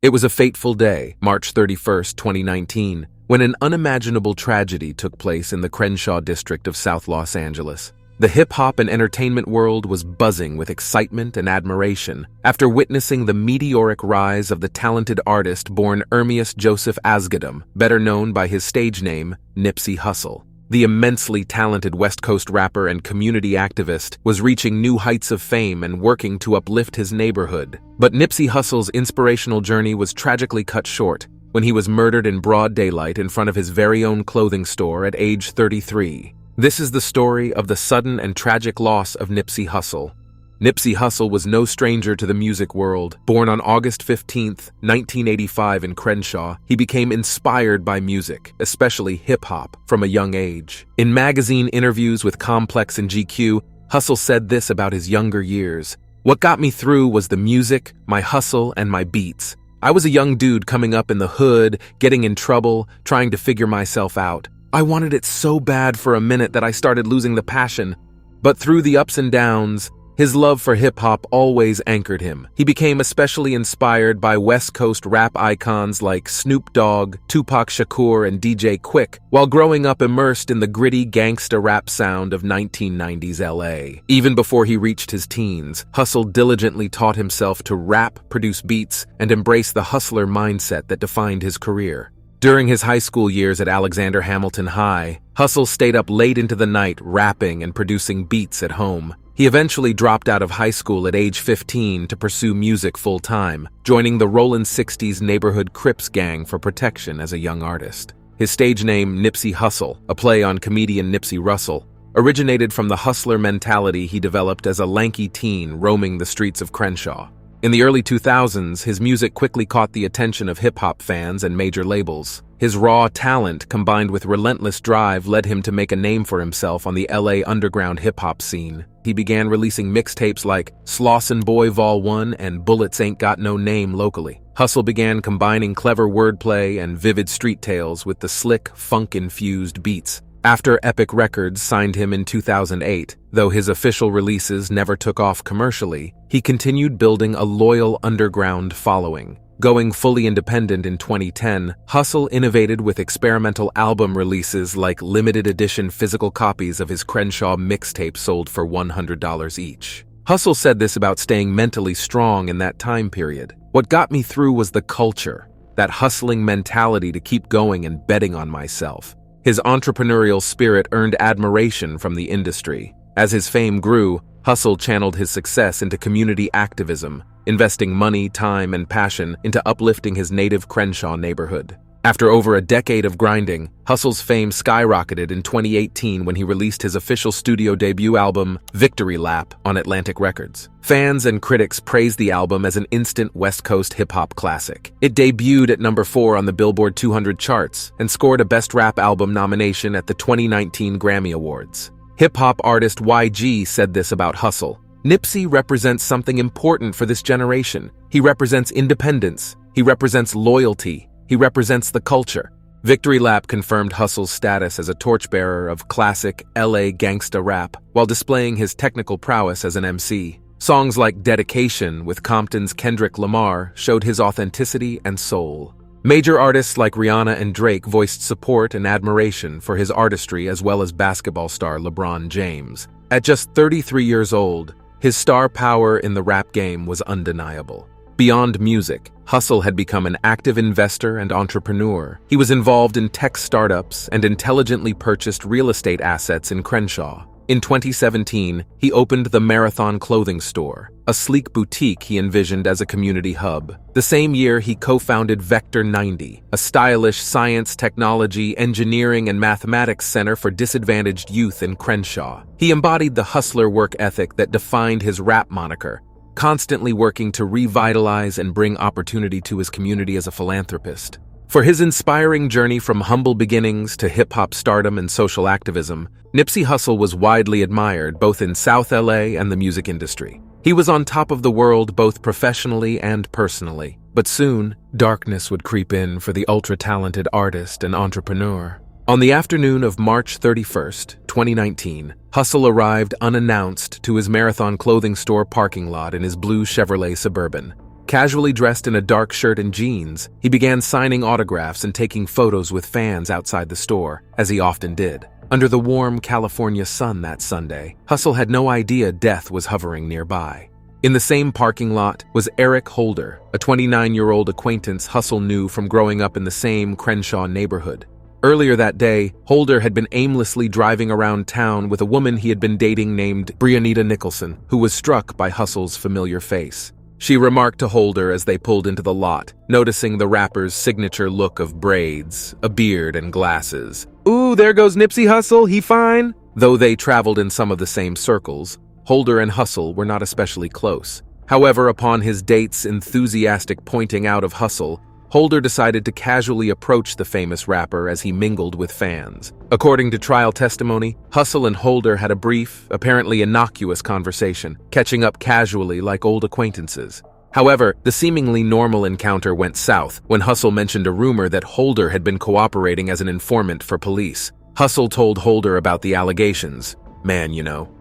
It was a fateful day, March 31st, 2019, when an unimaginable tragedy took place in the Crenshaw district of South Los Angeles. The hip-hop and entertainment world was buzzing with excitement and admiration after witnessing the meteoric rise of the talented artist born Ermias Joseph Asghedom, better known by his stage name, Nipsey Hussle. The immensely talented West Coast rapper and community activist was reaching new heights of fame and working to uplift his neighborhood. But Nipsey Hussle's inspirational journey was tragically cut short when he was murdered in broad daylight in front of his very own clothing store at age 33. This is the story of the sudden and tragic loss of Nipsey Hussle. Nipsey Hussle was no stranger to the music world. Born on August 15, 1985 in Crenshaw, he became inspired by music, especially hip-hop, from a young age. In magazine interviews with Complex and GQ, Hussle said this about his younger years: "What got me through was the music, my hustle, and my beats. I was a young dude coming up in the hood, getting in trouble, trying to figure myself out. I wanted it so bad for a minute that I started losing the passion. But through the ups and downs, his love for hip-hop always anchored him. He became especially inspired by West Coast rap icons like Snoop Dogg, Tupac Shakur, and DJ Quick, while growing up immersed in the gritty gangsta rap sound of 1990s LA. Even before he reached his teens, Hussle diligently taught himself to rap, produce beats, and embrace the hustler mindset that defined his career. During his high school years at Alexander Hamilton High, Hussle stayed up late into the night rapping and producing beats at home. He eventually dropped out of high school at age 15 to pursue music full-time, joining the Rollin' 60s neighborhood Crips gang for protection as a young artist. His stage name, Nipsey Hussle, a play on comedian Nipsey Hussle, originated from the hustler mentality he developed as a lanky teen roaming the streets of Crenshaw. In the early 2000s, his music quickly caught the attention of hip-hop fans and major labels. His raw talent, combined with relentless drive, led him to make a name for himself on the LA underground hip-hop scene. He began releasing mixtapes like Slossin' Boy Vol 1 and Bullets Ain't Got No Name locally. Hussle began combining clever wordplay and vivid street tales with the slick, funk-infused beats. After Epic Records signed him in 2008, though his official releases never took off commercially, he continued building a loyal underground following. Going fully independent in 2010, Hussle innovated with experimental album releases like limited edition physical copies of his Crenshaw mixtape sold for $100 each. Hussle said this about staying mentally strong in that time period. "What got me through was the culture, that hustling mentality to keep going and betting on myself." His entrepreneurial spirit earned admiration from the industry. As his fame grew, Hussle channeled his success into community activism, investing money, time, and passion into uplifting his native Crenshaw neighborhood. After over a decade of grinding, Hussle's fame skyrocketed in 2018 when he released his official studio debut album, Victory Lap, on Atlantic Records. Fans and critics praised the album as an instant West Coast hip-hop classic. It debuted at number 4 on the Billboard 200 charts and scored a Best Rap Album nomination at the 2019 Grammy Awards. Hip-hop artist YG said this about Hussle: "Nipsey represents something important for this generation. He represents independence. He represents loyalty. He represents the culture." Victory Lap confirmed Hussle's status as a torchbearer of classic LA gangsta rap while displaying his technical prowess as an MC. Songs like Dedication with Compton's Kendrick Lamar showed his authenticity and soul. Major artists like Rihanna and Drake voiced support and admiration for his artistry, as well as basketball star LeBron James. At just 33 years old, his star power in the rap game was undeniable. Beyond music, Hussle had become an active investor and entrepreneur. He was involved in tech startups and intelligently purchased real estate assets in Crenshaw. In 2017, he opened the Marathon clothing store, a sleek boutique he envisioned as a community hub. The same year, he co-founded Vector 90, a stylish science, technology, engineering, and mathematics center for disadvantaged youth in Crenshaw. He embodied the hustler work ethic that defined his rap moniker, constantly working to revitalize and bring opportunity to his community as a philanthropist. For his inspiring journey from humble beginnings to hip-hop stardom and social activism, Nipsey Hussle was widely admired both in South LA and the music industry. He was on top of the world both professionally and personally. But soon, darkness would creep in for the ultra-talented artist and entrepreneur. On the afternoon of March 31st, 2019, Hussle arrived unannounced to his Marathon clothing store parking lot in his blue Chevrolet Suburban. Casually dressed in a dark shirt and jeans, he began signing autographs and taking photos with fans outside the store, as he often did. Under the warm California sun that Sunday, Hussle had no idea death was hovering nearby. In the same parking lot was Eric Holder, a 29-year-old acquaintance Hussle knew from growing up in the same Crenshaw neighborhood. Earlier that day, Holder had been aimlessly driving around town with a woman he had been dating named Brianita Nicholson, who was struck by Hussle's familiar face. She remarked to Holder as they pulled into the lot, noticing the rapper's signature look of braids, a beard, and glasses. "Ooh, there goes Nipsey Hussle, he fine?" Though they traveled in some of the same circles, Holder and Hussle were not especially close. However, upon his date's enthusiastic pointing out of Hussle, Holder decided to casually approach the famous rapper as he mingled with fans. According to trial testimony, Hussle and Holder had a brief, apparently innocuous conversation, catching up casually like old acquaintances. However, the seemingly normal encounter went south when Hussle mentioned a rumor that Holder had been cooperating as an informant for police. Hussle told Holder about the allegations. "Man,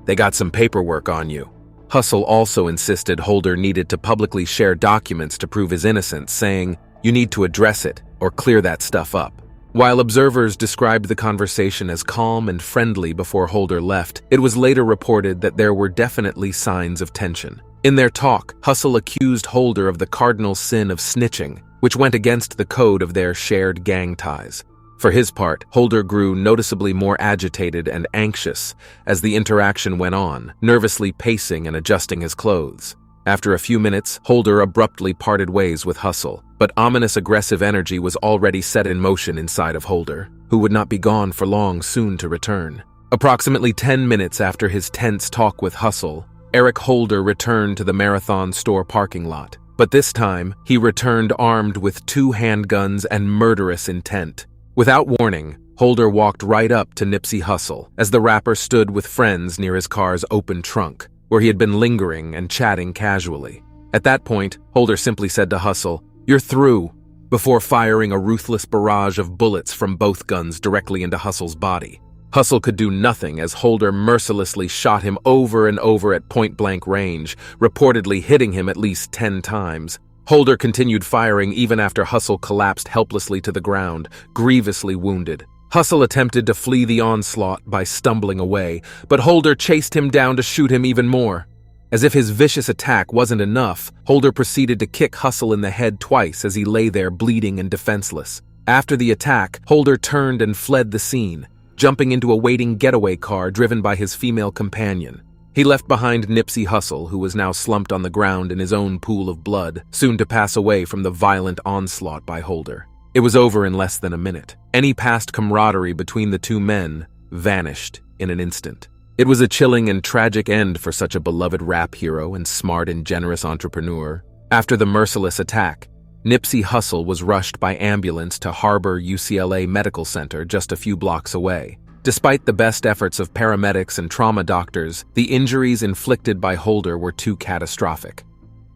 they got some paperwork on you." Hussle also insisted Holder needed to publicly share documents to prove his innocence, saying, "You need to address it or clear that stuff up." While observers described the conversation as calm and friendly before Holder left, it was later reported that there were definitely signs of tension. In their talk, Hussle accused Holder of the cardinal sin of snitching, which went against the code of their shared gang ties. For his part, Holder grew noticeably more agitated and anxious as the interaction went on, nervously pacing and adjusting his clothes. After a few minutes, Holder abruptly parted ways with Hussle, but ominous aggressive energy was already set in motion inside of Holder, who would not be gone for long soon to return. Approximately 10 minutes after his tense talk with Hussle, Eric Holder returned to the Marathon store parking lot, but this time, he returned armed with 2 handguns and murderous intent. Without warning, Holder walked right up to Nipsey Hussle as the rapper stood with friends near his car's open trunk, where he had been lingering and chatting casually. At that point, Holder simply said to Hussle, "You're through," before firing a ruthless barrage of bullets from both guns directly into Hussle's body. Hussle could do nothing as Holder mercilessly shot him over and over at point-blank range, reportedly hitting him at least 10 times. Holder continued firing even after Hussle collapsed helplessly to the ground, grievously wounded. Hussle attempted to flee the onslaught by stumbling away, but Holder chased him down to shoot him even more. As if his vicious attack wasn't enough, Holder proceeded to kick Hussle in the head twice as he lay there bleeding and defenseless. After the attack, Holder turned and fled the scene, jumping into a waiting getaway car driven by his female companion. He left behind Nipsey Hussle, who was now slumped on the ground in his own pool of blood, soon to pass away from the violent onslaught by Holder. It was over in less than a minute. Any past camaraderie between the two men vanished in an instant. It was a chilling and tragic end for such a beloved rap hero and smart and generous entrepreneur. After the merciless attack, Nipsey Hussle was rushed by ambulance to Harbor UCLA Medical Center just a few blocks away. Despite the best efforts of paramedics and trauma doctors, the injuries inflicted by Holder were too catastrophic.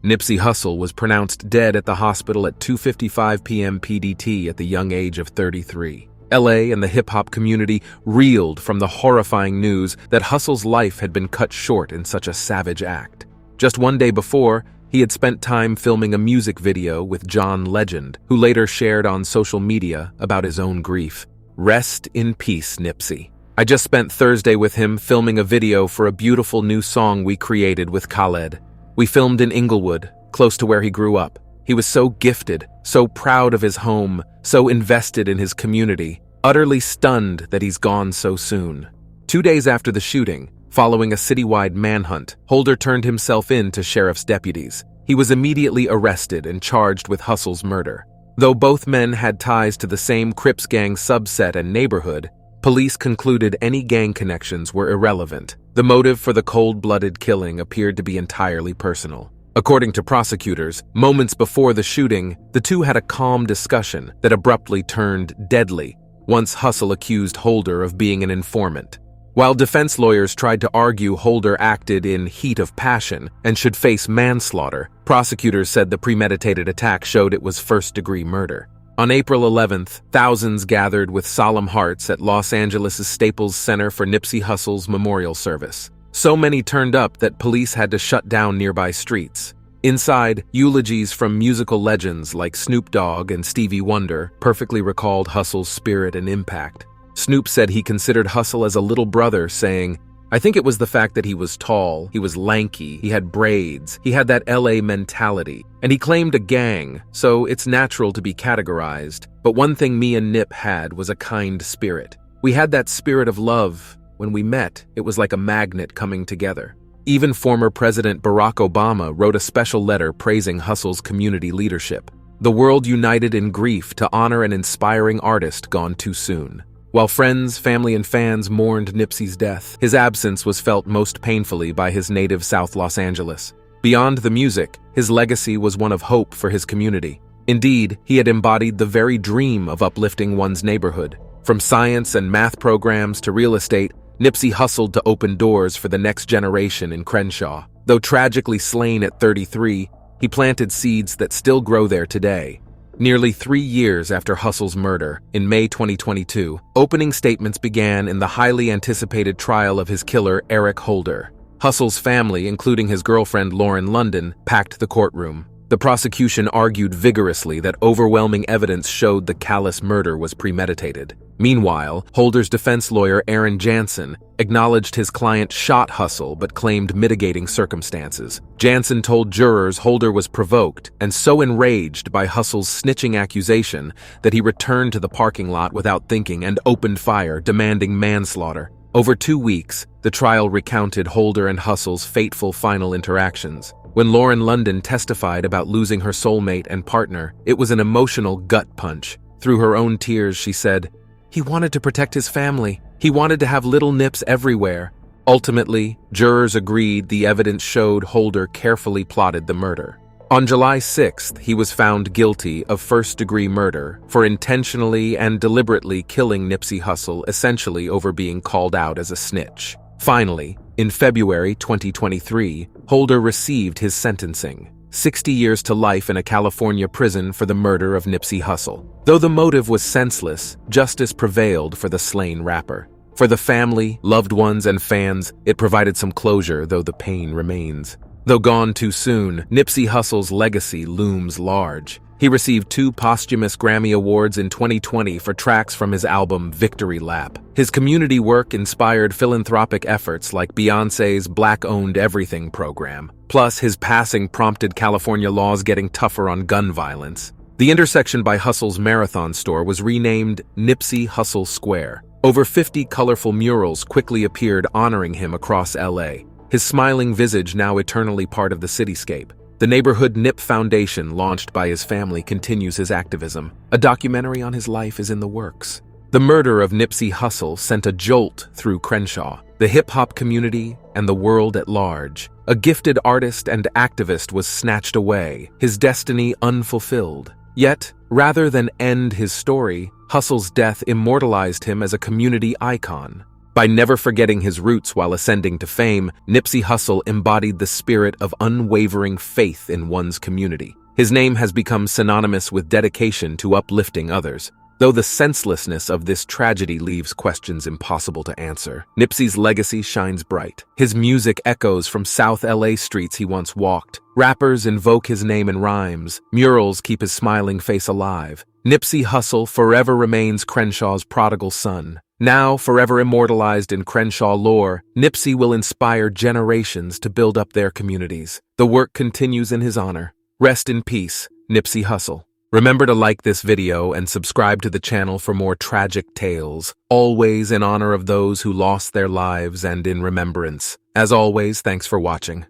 Nipsey Hussle was pronounced dead at the hospital at 2:55 p.m. PDT at the young age of 33. LA and the hip-hop community reeled from the horrifying news that Hussle's life had been cut short in such a savage act. Just one day before, he had spent time filming a music video with John Legend, who later shared on social media about his own grief. "Rest in peace, Nipsey. I just spent Thursday with him filming a video for a beautiful new song we created with Khaled. We filmed in Inglewood, close to where he grew up. He was so gifted, so proud of his home, so invested in his community, utterly stunned that he's gone so soon." 2 days after the shooting, following a citywide manhunt, Holder turned himself in to sheriff's deputies. He was immediately arrested and charged with Hussle's murder. Though both men had ties to the same Crips gang subset and neighborhood, police concluded any gang connections were irrelevant. The motive for the cold-blooded killing appeared to be entirely personal. According to prosecutors, moments before the shooting, the two had a calm discussion that abruptly turned deadly once Hussle accused Holder of being an informant. While defense lawyers tried to argue Holder acted in heat of passion and should face manslaughter, prosecutors said the premeditated attack showed it was first-degree murder. On April 11th, thousands gathered with solemn hearts at Los Angeles' Staples Center for Nipsey Hussle's memorial service. So many turned up that police had to shut down nearby streets. Inside, eulogies from musical legends like Snoop Dogg and Stevie Wonder perfectly recalled Hussle's spirit and impact. Snoop said he considered Hussle as a little brother, saying, "I think it was the fact that he was tall, he was lanky, he had braids, he had that LA mentality, and he claimed a gang, so it's natural to be categorized. But one thing me and Nip had was a kind spirit. We had that spirit of love. When we met, it was like a magnet coming together." Even former President Barack Obama wrote a special letter praising Hussle's community leadership. The world united in grief to honor an inspiring artist gone too soon. While friends, family, and fans mourned Nipsey's death, his absence was felt most painfully by his native South Los Angeles. Beyond the music, his legacy was one of hope for his community. Indeed, he had embodied the very dream of uplifting one's neighborhood. From science and math programs to real estate, Nipsey hustled to open doors for the next generation in Crenshaw. Though tragically slain at 33, he planted seeds that still grow there today. Nearly 3 years after Hussle's murder, in May 2022, opening statements began in the highly anticipated trial of his killer, Eric Holder. Hussle's family, including his girlfriend Lauren London, packed the courtroom. The prosecution argued vigorously that overwhelming evidence showed the callous murder was premeditated. Meanwhile, Holder's defense lawyer Aaron Jansen acknowledged his client shot Hussle but claimed mitigating circumstances. Jansen told jurors Holder was provoked and so enraged by Hussle's snitching accusation that he returned to the parking lot without thinking and opened fire, demanding manslaughter. Over 2 weeks, the trial recounted Holder and Hussle's fateful final interactions. When Lauren London testified about losing her soulmate and partner, it was an emotional gut punch. Through her own tears, she said, "He wanted to protect his family. He wanted to have little Nips everywhere." Ultimately, jurors agreed the evidence showed Holder carefully plotted the murder. On July 6th, he was found guilty of first-degree murder for intentionally and deliberately killing Nipsey Hussle, essentially over being called out as a snitch. Finally, in February 2023, Holder received his sentencing, 60 years to life in a California prison for the murder of Nipsey Hussle. Though the motive was senseless, justice prevailed for the slain rapper. For the family, loved ones, and fans, it provided some closure, though the pain remains. Though gone too soon, Nipsey Hussle's legacy looms large. He received 2 posthumous Grammy Awards in 2020 for tracks from his album Victory Lap. His community work inspired philanthropic efforts like Beyoncé's Black-Owned Everything program. Plus, his passing prompted California laws getting tougher on gun violence. The intersection by Hussle's Marathon store was renamed Nipsey Hussle Square. Over 50 colorful murals quickly appeared honoring him across LA. His smiling visage now eternally part of the cityscape. The Neighborhood Nip Foundation, launched by his family, continues his activism. A documentary on his life is in the works. The murder of Nipsey Hussle sent a jolt through Crenshaw, the hip-hop community, and the world at large. A gifted artist and activist was snatched away, his destiny unfulfilled. Yet, rather than end his story, Hussle's death immortalized him as a community icon. By never forgetting his roots while ascending to fame, Nipsey Hussle embodied the spirit of unwavering faith in one's community. His name has become synonymous with dedication to uplifting others. Though the senselessness of this tragedy leaves questions impossible to answer, Nipsey's legacy shines bright. His music echoes from South LA streets he once walked. Rappers invoke his name in rhymes. Murals keep his smiling face alive. Nipsey Hussle forever remains Crenshaw's prodigal son. Now forever immortalized in Crenshaw lore, Nipsey will inspire generations to build up their communities. The work continues in his honor. Rest in peace, Nipsey Hussle. Remember to like this video and subscribe to the channel for more tragic tales, always in honor of those who lost their lives and in remembrance. As always, thanks for watching.